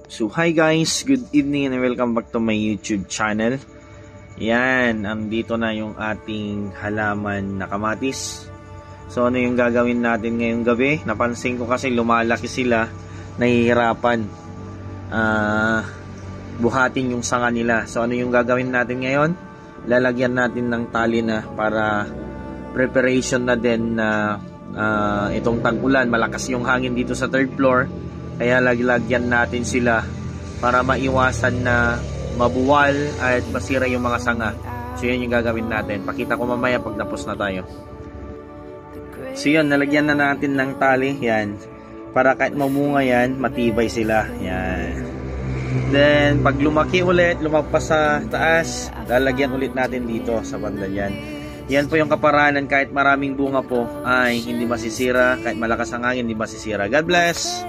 So hi guys, good evening and welcome back to my YouTube channel. Yan, andito na yung ating halaman na kamatis. So ano yung gagawin natin ngayong gabi? Napansin ko kasi lumalaki sila, nahihirapan buhatin yung sanga nila. So ano yung gagawin natin ngayon? Lalagyan natin ng tali na para preparation na din na itong tag-ulan. Malakas yung hangin dito sa third floor. Kaya lagyan natin sila para maiwasan na mabuwal at masira yung mga sanga. So yun yung gagawin natin. Pakita ko mamaya pag tapos na tayo. So yun, nalagyan na natin ng tali. Yan. Para kahit mamunga yan, matibay sila. Yan. Then pag lumaki ulit, lumagpas sa taas, lalagyan ulit natin dito sa banda yan. Yan po yung kaparanan, kahit maraming bunga po ay hindi masisira. Kahit malakas ang hangin, hindi masisira. God bless!